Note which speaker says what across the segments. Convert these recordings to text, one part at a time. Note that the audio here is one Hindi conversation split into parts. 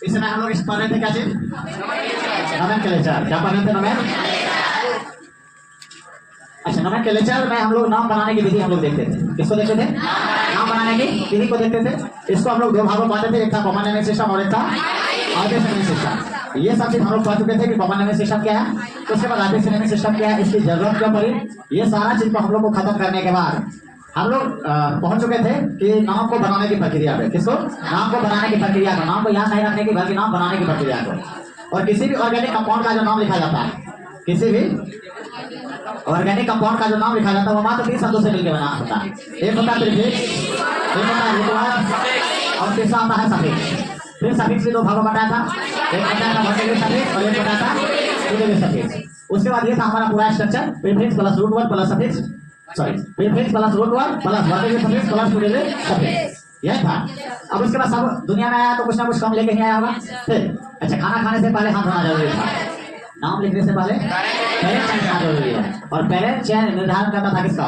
Speaker 1: इस समय हम लोग इस पढ़ रहे थे क्या चीज? नोमेनक्लेचर। क्या पढ़ रहे थे? अच्छा, नोमेनक्लेचर में हम लोग नाम बनाने की विधि हम लोग देखते थे। किसको देखते थे? नाम बनाने की विधि को देखते थे। इसको हम लोग दो भागों में बांटते थे, एक था कॉमन नेमिंग सिस्टम और एक था आर्बिट्रेरी नेमिंग सिस्टम। ये सब चीज हम लोग पढ़ चुके थे कि कॉमन नेमिंग सिस्टम क्या है, तो उसके बाद आर्बिट्रेरी नेमिंग सिस्टम क्या है, इसकी जरूरत क्यों पड़ी। ये सारा चीज को हम लोग को खत्म करने के बाद हम लोग पहुंच चुके थे कि नाम को बनाने की प्रक्रिया पे। किसको? नाम को बनाने की प्रक्रिया को, नाम को याद नहीं रखने की बल्कि नाम बनाने की प्रक्रिया को। और किसी भी ऑर्गेनिक कंपाउंड का जो नाम लिखा जाता है, किसी भी ऑर्गेनिक कंपाउंड का जो नाम लिखा जाता है वो मात्र 3 शब्दों से मिलकर बना होता है। एक होता है प्रीफिक्स, एक होता है रूट और तीसरा होता है सफिक्स। फिर सफिक्स भी दो भागों में बताया था, एक बताया था वर्टिकल सफिक्स और एक बताया था इनडायरेक्ट सफिक्स। उसके बाद ये था हमारा पूरा structure, prefix plus root word plus suffix, sorry prefix plus root word plus vertical suffix plus indirect suffix, यही था। अब उसके बाद सब दुनिया में आया तो कुछ ना कुछ कम लेके ही आया होगा। फिर अच्छा, खाना खाने से पहले हाथ धोना जरूरी था, नाम लिखने से पहले पेरेंट चेन करना जरूरी है। और पेरेंट चेन निर्धारण करता था किसका?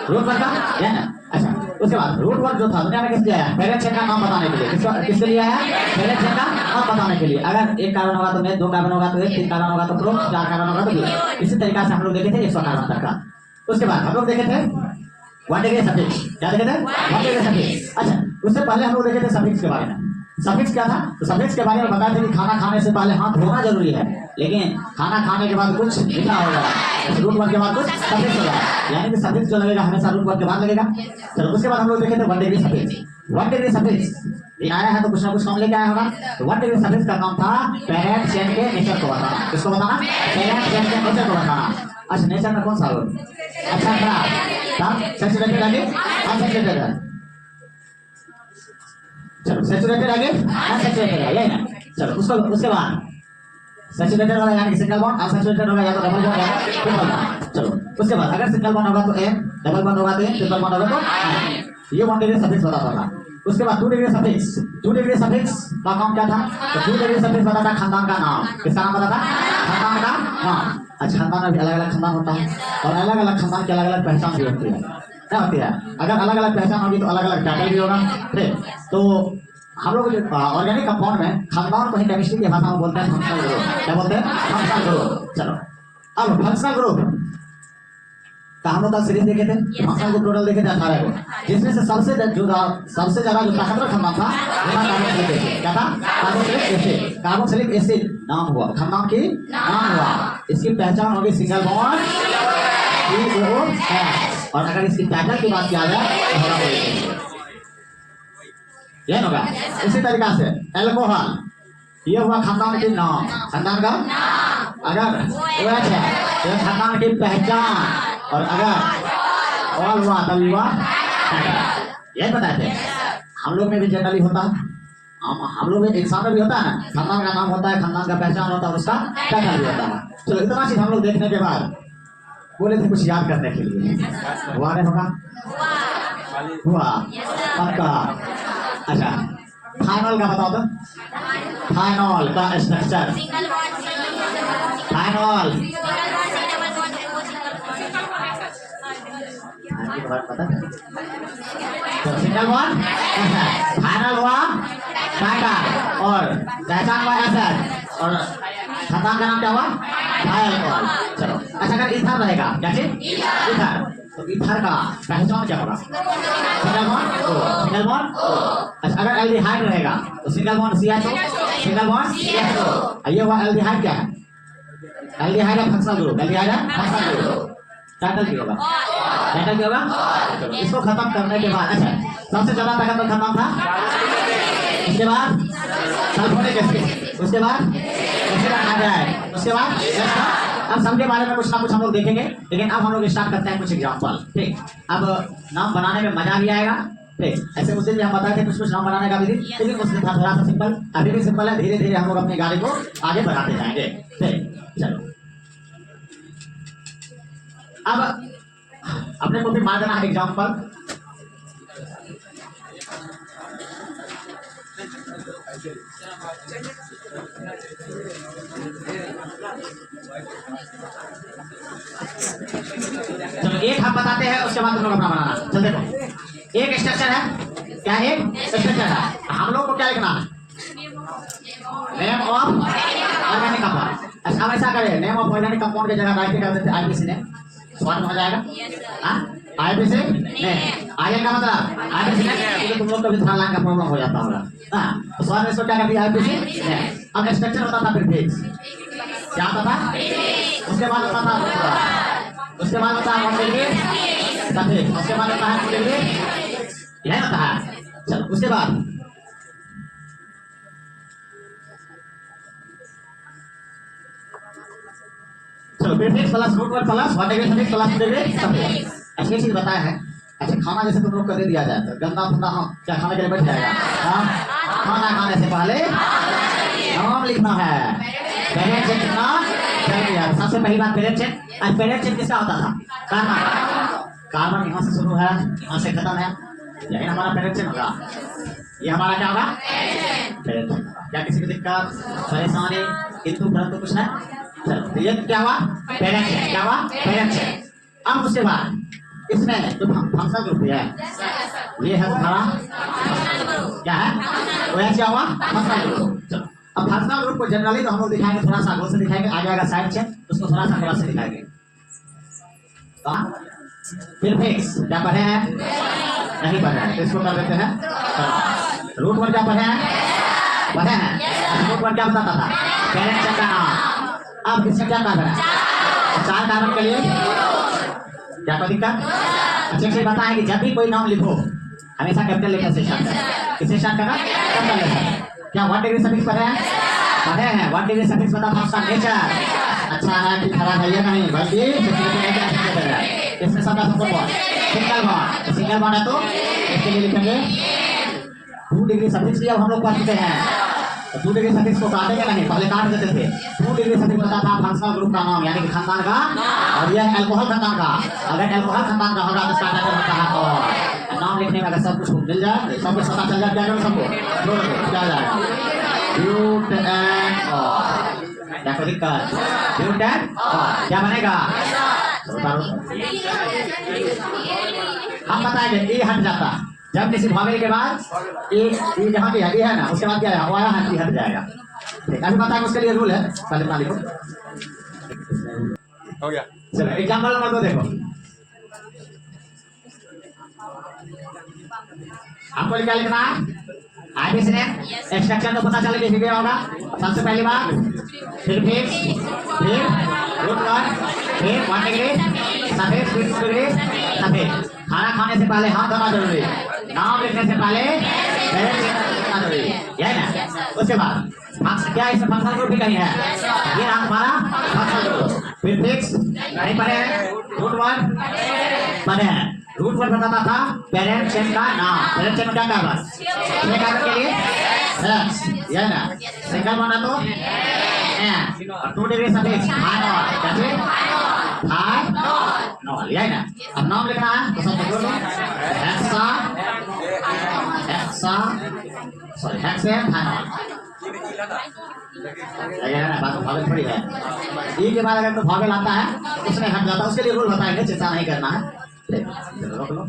Speaker 1: रूट वर्ड का, है ना। अच्छा, उसके बाद रूट वर्ड जो था दुनिया में किस लिए आया? पेरेंट चेन का नाम बताने के लिए। किसके लिए आया? पेरेंट चेन का नाम बताने के लिए। अगर एक कार्बन होगा तो में, 2 कार्बन होगा तो 1, 3 कार्बन होगा तो प्रो, 4 कार्बन होगा तो बी। इसी तरीके से हम लोग देखे थे 100 कार्बन तक का। उसके बाद हम लोग देखे थे वर्टिकल सफिक्स। क्या देखे थे? Vertical suffix. अच्छा, उससे पहले हम लोग देखे थे सफिक्स के बारे में। सफिक्स क्या था? तो सफिक्स के बारे में बताया था कि खाना खाने से पहले हाथ धोना जरूरी है, लेकिन खाना खाने के बाद कुछ लिखा होगा, रूट वर्ड के बाद कुछ सफिक्स होगा, यानी कि सफिक्स जो लगेगा हमेशा रूट वर्ड के बाद लगेगा। चलो, उसके बाद हम लोग देखे थे 1 डिग्री सफिक्स। 1 डिग्री सफिक्स ये आया है तो कुछ ना कुछ कम लेके आया होगा। तो 1 डिग्री सफिक्स का काम था पेरेंट चेन के नेचर को बताना। किसको बताना? पेरेंट चेन के नेचर को बताना। अच्छा, नेचर में कौन सा हो? अच्छा था सैचुरेटेड आगे, अनसैचुरेटेड है। चलो, सैचुरेटेड आगे, अनसैचुरेटेड है, यही ना। चलो, उसके बाद सैचुरेटेड वाला यानी सिंगल बॉन्ड, अनसैचुरेटेड होगा या तो डबल बॉन्ड या ट्रिपल बॉन्ड। चलो, उसके बाद अगर सिंगल बॉन्ड होगा तो M, डबल बॉन्ड होगा तो N, ट्रिपल बॉन्ड होगा तो I। ये 1 डिग्री सफिक्स बताता था। उसके बाद 2 डिग्री सफिक्स। 2 डिग्री सफिक्स का काम क्या था? तो 2 डिग्री सफिक्स बताता खानदान का नाम। किसका नाम बताता? खानदान का नाम। अच्छा, खानदान में भी अलग अलग खानदान होता है और अलग अलग खानदान की अलग अलग पहचान भी होती है। क्या होती है? अगर अलग अलग पहचान होगी तो अलग अलग टाइटल भी होगा। फिर तो हम लोग ऑर्गेनिक कंपाउंड में खानदान को ही केमिस्ट्री की भाषा में बोलते हैं फंक्शनल ग्रुप। क्या बोलते हैं? Functional group. चलो, अब फंक्शनल ग्रुप का हम लोग कल सीरीज देखे थे। फंक्शनल ग्रुप टोटल देखे थे 18 को, जिसमें से सबसे ज्यादा जो ताकतवर खानदान था वो कार्बोक्सिलिक एसिड। क्या था? Carboxylic acid. कार्बोक्सिलिक एसिड नाम हुआ, खानदान की नाम हुआ। इसकी पहचान होगी सिंगल बॉन्ड COH। और अगर इसकी टाइटल की बात किया जाए तो होगा यह होगा। इसी तरीका से एल्कोहल, ये हुआ खानदान के नाम, खानदान का अगर OH है तो खानदान की पहचान, और अगर ऑल हुआ तब हुआ यही बताए थे। हम लोग में भी जनरली होता है, हम लोग में इंसान में भी होता है ना, खानदान का नाम होता है, खानदान का पहचान होता है, उसका पहचान भी होता है। चलो, इतना चीज हम लोग देखने के बाद बोले थे कुछ याद करने के लिए। हुआ नहीं होगा? हुआ पक्का। अच्छा, फाइनल का बताओ तो। फाइनल का स्ट्रक्चर, फाइनल पता है? सिंगल बॉन्ड, फाइनल हुआ टाइटल और पहचान हुआ एसिड और खानदान का नाम क्या हुआ? अल्कोहल। चलो, अच्छा, अगर ईथर रहेगा, क्या चीज? ईथर। तो ईथर का पहचान क्या होगा? Single bond O, single bond O। अच्छा, अगर एल्डिहाइड रहेगा तो single bond CHO, single bond CHO। ये हुआ एल्डिहाइड। क्या है? एल्डिहाइड है फंक्शनल ग्रुप, एल्डिहाइड है फंक्शनल ग्रुप। टाइटल क्या होगा? टाइटल क्या होगा? इसको खत्म करने के बाद अच्छा, सबसे ज्यादा ताकतवर खानदान था, उसके बाद सल्फोनिक एसिड, उसके बाद हाइड्राइड, उसके बाद अब सबके बारे में कुछ ना कुछ हम लोग देखेंगे। लेकिन अब हम लोग स्टार्ट करते हैं कुछ एग्जांपल। ठीक, अब नाम बनाने में मजा भी आएगा। ठीक, ऐसे उस दिन भी हम बताए थे कुछ नाम बनाने का विधि, लेकिन उस दिन था थोड़ा सा सिंपल, अभी भी सिंपल है। धीरे धीरे हम लोग अपनी गाड़ी को आगे बढ़ाते जाएंगे। ठीक, चलो, अब अपने को भी मार देना है एग्जाम्पल। चलो, एक हम बताते हैं, उसके बाद तुम लोग अपना बनाना। चल देखो, एक स्ट्रक्चर है, क्या एक स्ट्रक्चर है। हम लोग को क्या लिखना है? Name of organic compound. अच्छा हम ऐसा करें, नेम ऑफ ऑर्गेनिक कंपाउंड की जगह राइट कर देते आईपीसी ने, स्वाद हो जाएगा। हाँ आईपीसी ने आगे का मतलब आईपीसी ने, क्योंकि तुम लोग कभी थर्ड लाइन का प्रॉब्लम हो जाता होगा। हाँ तो स्वाद में इसको क्या कर दिया आईपीसी ने। अब स्ट्रक्चर होता था फिर फिक्स, क्या होता था? उसके बाद होता था उसके बाद होता है सफेद, उसके बाद होता है यह होता है। चलो उसके बाद चलो prefix plus root word plus what degree suffix plus degree suffix. अच्छी चीज बताया है। अच्छा खाना जैसे तुम लोग को दे दिया जाए तो गंदा फंदा हम क्या खाने के लिए बैठ जाएगा? हाँ खाना खाने से पहले नाम लिखना है। पेरेंट चेक कितना चाहिए? सबसे पहली बात पेरेंट चेक। आज पेरेंट चेक किसका होता था? कार्बन। कार्बन यहाँ से शुरू है, यहाँ से खत्म है, यही हमारा पेरेंट चेक होगा। ये हमारा क्या होगा? Parent check. क्या किसी को दिक्कत परेशानी किंतु परंतु कुछ नहीं? चलो तो ये क्या हुआ? Parent check. क्या हुआ? Parent check. अब उसके बाद इसमें जो फंक्शनल ग्रुप है ये है तुम्हारा क्या है? वो क्या हुआ? Functional group. चलो अब फंक्शनल ग्रुप को जनरली तो हम लोग दिखाएंगे थोड़ा सा आगे से दिखाएंगे, आगे आएगा साइड से उसको थोड़ा सा से दिखाएंगे। प्रीफिक्स क्या पढ़े हैं? नहीं पढ़े हैं तो इसको कर देते हैं। रूट वर्ड क्या पढ़े हैं? पढ़े हैं। रूट वर्ड क्या बताता था? पेरेंट चेक का नाम। अब किसका क्या कार्बन है? 4 कार्बन के लिए क्या कोई दिक्कत? अच्छे से बताएं कि जब भी कोई नाम लिखो हमेशा कैपिटल लेटर से स्टार्ट करें। किससे स्टार्ट करना? Capital letter. क्या व्हाट डिग्री सफिक्स पढ़े हैं? पढ़े हैं। व्हाट डिग्री सफिक्स बता था उसका नेचर अच्छा है कि खराब है ये नहीं, बल्कि इसमें सबका support bond single bond. Single bond है तो इसके लिए लिखेंगे 2 डिग्री सफिक्स भी अब हम लोग पढ़ चुके हैं। 2 डिग्री सफिक्स को काटेंगे नहीं, पहले काट देते थे। 2 डिग्री सफिक्स बता था फंक्शनल ग्रुप का नाम यानी कि खानदान का, और यह अल्कोहल खानदान का। अगर अल्कोहल खानदान का होगा तो इसका टाइटल होता है और नाम लिखने में अगर सब कुछ मिल जाए, सब कुछ पता चल जाए, क्या करें सबको क्या जाएगा? ब्यूट एंड ऑल। क्या कोई दिक्कत? ब्यूट एंड ऑल क्या बनेगा? हम बताएंगे ए हट जाता जब किसी भावेल के बाद ए जहाँ भी है ना उसके बाद क्या है? वाया है हट जाएगा। ठीक अभी बताएंगे उसके लिए रूल है, पहले बना लिखो।
Speaker 2: हो गया।
Speaker 1: चलो एग्जाम्पल नंबर 2 देखो। आपको क्या लिखना है? आईपीसी ने स्ट्रक्चर तो पता चले कि होगा। सबसे पहली बात फिर रूट वर्ड फिर व्हाट डिग्री सफेद डिग्री सफेद। खाना खाने से पहले हाथ धोना जरूरी, नाम लिखने से पहले लिखना जरूरी है ना। उसके बाद क्या इसमें फंक्शनल ग्रुप भी कहीं है? ये नाम हमारा फंक्शनल ग्रुप। फिर फिक्स नहीं पढ़े हैं। रूट वर्ड पढ़े हैं। रूट वर्ड बताता था पेरेंट चेन का नाम। पेरेंट चेन क्या कार्बन? कार्बन के लिए X ये ना सिंगल बॉन्ड है तो और 2 डिग्री सफिक्स हाइनॉल क्या चीज? हाइनॉल ये ना। अब नाम लिखना है तो सब बोलो हेक्सेन हाइनॉल ना। बात भागल थोड़ी है। ये के बाद अगर तो भागल आता है उसमें हट जाता है, उसके लिए रूल बताएंगे, चिंता नहीं करना है। रोक लो।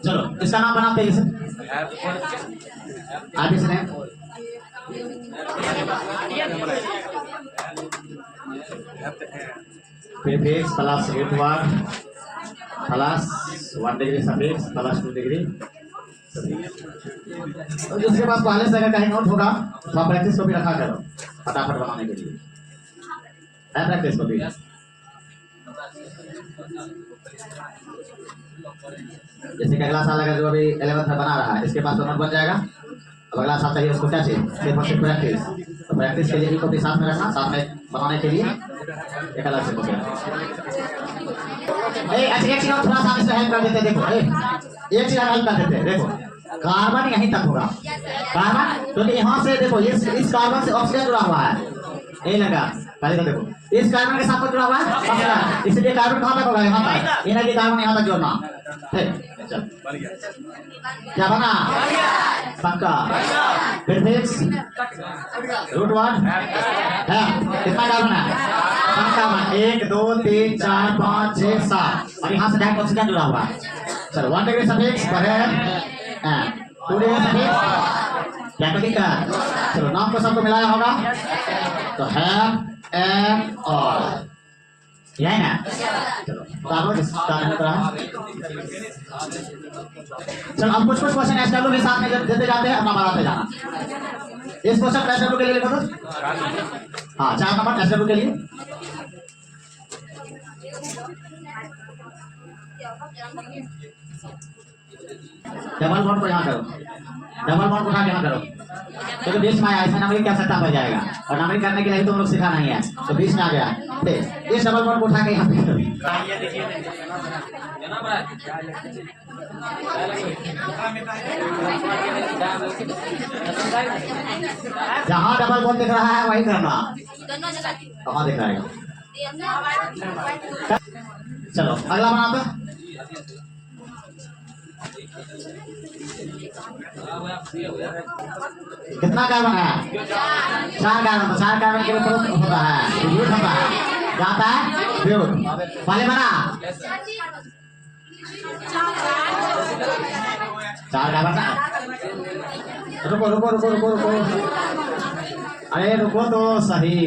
Speaker 1: चलो इसका नाम बनाते हैं आगे से prefix plus root word plus 1 degree suffix plus 2 degree. तो जिसके पास पहले से अगर कहीं नोट होगा तो आप प्रैक्टिस को भी रखा करो फटाफट बनाने के लिए है। प्रैक्टिस को भी जैसे कि अगला साल अगर जो अभी 11th में बना रहा है इसके पास तो नोट बन जाएगा। अब अगला साल चाहिए उसको क्या चाहिए? सिर्फ प्रैक्टिस। तो प्रैक्टिस के लिए भी कॉपी साथ में रखना, साथ में बनाने के लिए एक अलग से कॉपी। अच्छा एक चीज थोड़ा सा इसमें हेल्प कर देते। देखो एक चीज हेल्प कर देते। देखो कार्बन यहीं तक होगा कार्बन, क्योंकि यहाँ से देखो इस कार्बन से ऑक्सीजन जुड़ा हुआ है। ये लगा पहले तो देखो इस कार्बन के साथ जुड़ा हुआ है, इसलिए कार्बन कहाँ तक होगा? यहाँ तक। इन्हें की कार्बन यहाँ तक जोड़ना। ठीक क्या बना? पक्का। प्रीफिक्स रूट वर्ड है, कितना कार्बन है? 7 कार्बन, 1 2 3 4 5 6 7 और यहाँ से डायरेक्ट ऑक्सीजन जुड़ा हुआ है। चलो 1 डिग्री सफिक्स पर है, 2 डिग्री सफिक्स क्या कभी का। चलो नाम को सबको मिलाया होगा तो है एम और यही ना। चलो चलो अब कुछ क्वेश्चन एसडब्ल्यू के साथ में जब देते जाते हैं अपना बढ़ाते जाना। इस क्वेश्चन एसडब्ल्यू के लिए लिखो तो हाँ 4 नंबर एसडब्ल्यू के लिए। डबल बॉन्ड को यहाँ करो, डबल बॉन्ड को उठा के यहाँ करो क्योंकि बीच में आया, इसमें नंबरिंग की आवश्यकता पड़ जाएगा और नंबरिंग करने के लिए तो हम लोग सिखा नहीं है तो बीच में आ गया। इस डबल बॉन्ड को उठा के यहाँ पे करो। जहाँ डबल बॉन्ड दिख रहा है वही करना, कहाँ दिख रहा है। चलो अगला बनाते कितना कार्बन है? 4 कार्बन। 4 कार्बन के ऊपर होता है ब्यूट होता है, जाता है ब्यूट। पहले बना 4 कार्बन का। रुको रुको रुको रुको रुको, अरे रुको तो सही।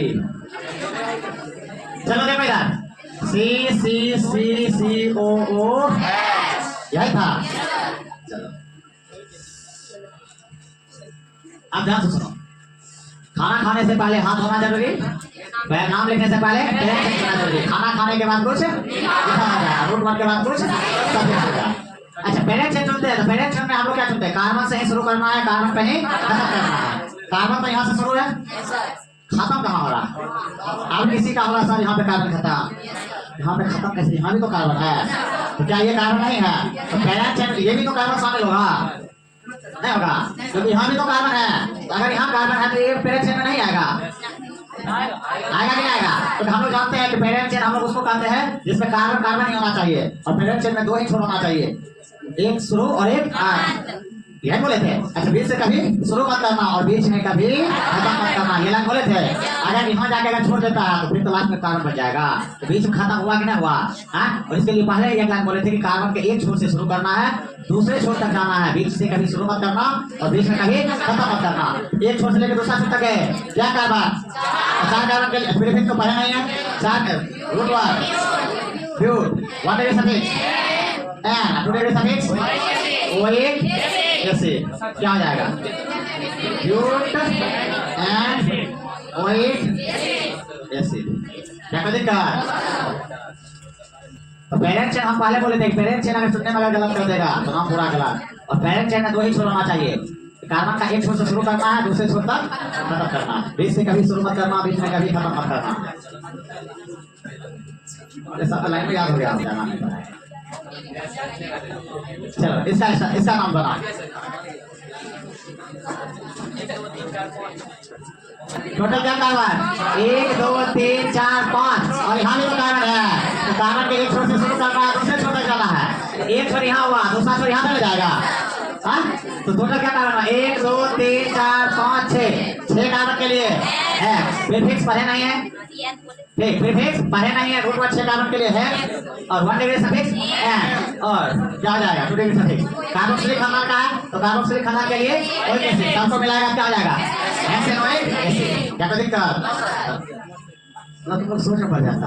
Speaker 1: चलो देखो इधर सी सी सी सी ओ ओ यही था। चलो अब ध्यान से सुनो, खाना खाने से पहले हाथ धोना जरूरी, नाम लिखने से पहले पेरेंट चेक करना जरूरी, खाना खाने के बाद कुछ लिखा जाएगा, रूट वर्ड के बाद कुछ सब लिखा जाएगा। अच्छा पेरेंट चेक चुनते हैं तो पेरेंट चेक में हम लोग क्या चुनते हैं? कार्बन से ही शुरू करना है, कार्बन पे ही खत्म करना है। कार्बन तो यहाँ से शुरू है, खत्म कहाँ हो रहा है? अब किसी का हो रहा सर यहाँ पे कार्बन खत्म, यहाँ पे खत्म कैसे? यहाँ भी तो कार्बन है तो क्या ये कार्बन नहीं है? तो पेरेंट चेक ये भी तो कार्बन शामिल होगा नहीं होगा क्योंकि यहाँ भी तो कार्बन है। अगर यहाँ कार्बन है तो ये पेरेंट चेन में नहीं आएगा, आएगा नहीं आएगा। तो हम लोग जानते हैं कि पेरेंट चेन हम लोग उसको कहते हैं जिसमें कार्बन कार्बन ही होना चाहिए और पेरेंट चेन में 2 ही छोर होना चाहिए, एक शुरू और एक अंत। यही बोले थे। अच्छा बीच से कभी शुरू मत करना और बीच में कभी खत्म मत करना, ये लाइन बोले थे। अगर यहाँ जाके अगर छोड़ देता है तो फिर तो लास्ट में कार्बन बच जाएगा। तो बीच में खत्म हुआ कि नहीं हुआ? और इसके लिए पहले एक लाइन बोले थे कि कार्बन के एक छोर से शुरू करना है, दूसरे छोर तक जाना है, बीच से कभी शुरू मत करना और बीच में कभी खत्म मत करना। एक छोर से लेकर दूसरा छोर तक है क्या कार्बन? 4 कार्बन के प्रीफिक्स तो पढ़े नहीं है। 4 root word but 1 degree suffix and 2 degree suffix ओ एक ऐसे क्या हो जाएगा? ब्यूट एंड ओ एक ऐसे क्या कर देगा? तो पेरेंट चेन हम पहले बोले थे पेरेंट चेन अगर चुनने में अगर गलत कर देगा तो नाम पूरा गलत। और पेरेंट चेन में 2 ही छोर होना चाहिए, कार्बन का एक छोर से शुरू करना है, दूसरे छोर तक खत्म करना, बीच से कभी शुरू मत करना, बीच में कभी खत्म मत करना। ऐसा लाइन में याद हो गया जाना नहीं पड़ा। चलो इसका नाम बना टोटल क्या कार्बन? 1 2 3 4 5 और यहाँ भी तो कार्बन है। तो कार्बन के एक छोर से शुरू करना है, दूसरे छोर तक जाना है। एक छोर यहाँ हुआ, दूसरा छोर यहाँ तक जाएगा। हाँ तो टोटल क्या कार्बन है? 1 2 3 4 5 6 कार्बन के लिए है। प्रीफिक्स पढ़े नहीं है, ठीक प्रीफिक्स पढ़े नहीं है, रूट वर्ड 6 कार्बन के लिए है और 1 डिग्री सफिक्स एंड और क्या हो जाएगा? 2 डिग्री सफिक्स। कार्बोक्सिलिक खाना का है तो कार्बोक्सिलिक खाना के लिए ओइक एसिड सबको मिलाएगा क्या हो जाएगा? हेक्सेनोइक एसिड। क्या दिक्कत? तुम लोग सोच में पड़ जाता।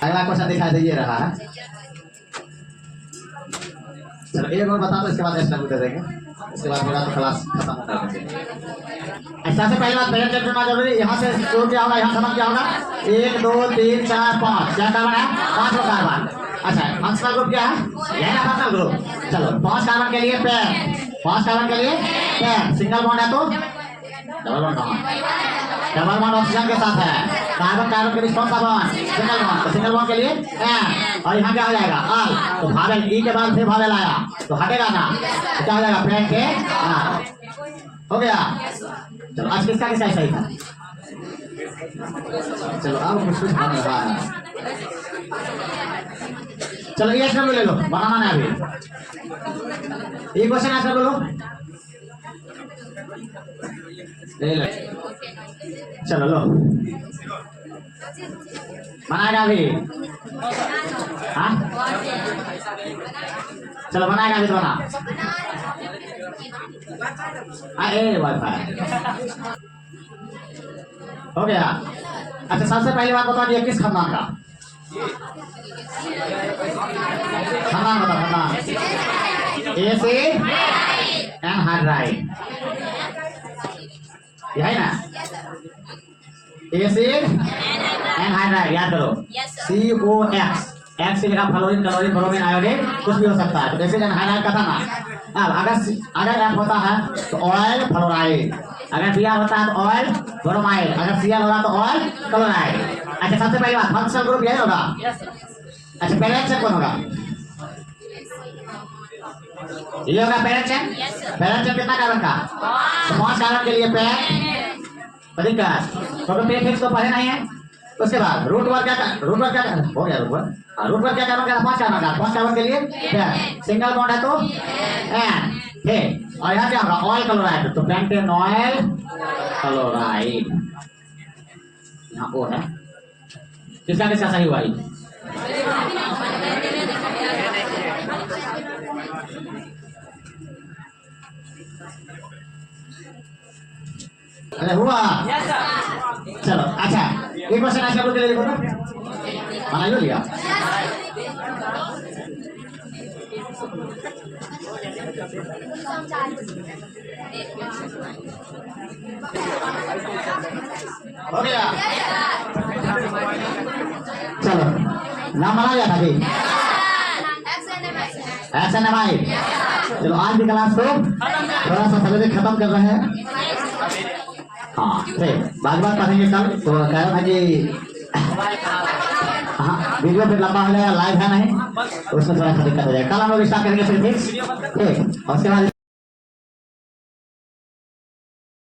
Speaker 1: अगला क्वेश्चन दिखाई दे रहा है। चलो एक और बता दो इसके बाद एक्स्ट्रा दे देंगे, इसके बाद मेरा तो क्लास खत्म हो जाएगा। ऐसा से पहली बात पेरेंट चेक करना जरूरी। यहाँ से शुरू क्या होगा, यहाँ खत्म क्या होगा? 1 2 3 4 5 क्या कार्बन है? 5 कार्बन। अच्छा फंक्शनल ग्रुप क्या है? यही ना फंक्शनल ग्रुप। चलो 5 कार्बन के लिए पेयर, 5 कार्बन के लिए पेयर। सिंगल बॉन्ड है तो डबल बॉन्ड कहाँ? डबल बॉन्ड ऑक्सीजन के साथ है। कार्बन कार्बन के बीच कौन सा बॉन्ड? Single bond. तो सिंगल बॉन्ड के लिए एन और यहाँ क्या हो जाएगा? आल। तो भावेल ई के बाद फिर भावेल आया तो हटेगा ना, तो क्या हो जाएगा? पेन के हो गया। चलो आज किसका सही था? चलो अब कुछ बन रहा है। चलो ये ले लो, बनाना है अभी। ये क्वेश्चन आंसर बोलो। ले लो। चलो लो बनाएगा अभी। हाँ चलो बनाएगा अभी तो बना। वाईफाई हो गया। अच्छा सबसे पहली बात बता दिया किस खानदान का खानदान बता खानदान एसिड एंड हाइड्राइड यह है ना एसिड एंड हाइड्राइड याद करो COX एक्स से लिखा फ्लोरीन क्लोरीन ब्रोमीन आयोडीन कुछ भी हो सकता है तो एसिड एंड हाइड्राइड का था ना। अब अगर F होता है तो ऑयल फ्लोराइड अगर Br होता है तो ऑयल ब्रोमाइड अगर Cl होगा तो ऑयल क्लोराइड। अच्छा सबसे पहली बात फंक्शनल ग्रुप यही होगा। अच्छा पेरेंट चेन कौन होगा ये होगा पेरेंट चेन। पेरेंट चेन कितना कार्बन का 5 कार्बन के लिए पेन दिक्कत तो पे फिक्स तो पढ़े नहीं है। उसके बाद रूट वर्क क्या हो गया रूट वर्क क्या कार्बन का 5 कार्बन का 5 कार्बन के लिए पेन सिंगल बॉन्ड है तो एन ठीक और यहाँ क्या होगा ऑयल क्लोराइड तो पेंटेनॉयल क्लोराइड यहाँ ओ है किसका किसका सही हुआ अरे हुआ चलो। अच्छा एक क्वेश्चन ऐसे बोल के देखो ना बना लिया हो गया। चलो नाम बना लिया था जी SNMI। चलो आज की क्लास को थोड़ा सा सवेरे खत्म कर रहे हैं। हाँ ठीक बात पढ़ेंगे कल तो कह रहा था कि हाँ वीडियो फिर लंबा हो जाएगा लाइव है नहीं तो उसमें थोड़ा सा दिक्कत हो जाएगा। कल हम लोग स्टार्ट करेंगे फिर ठीक और उसके बाद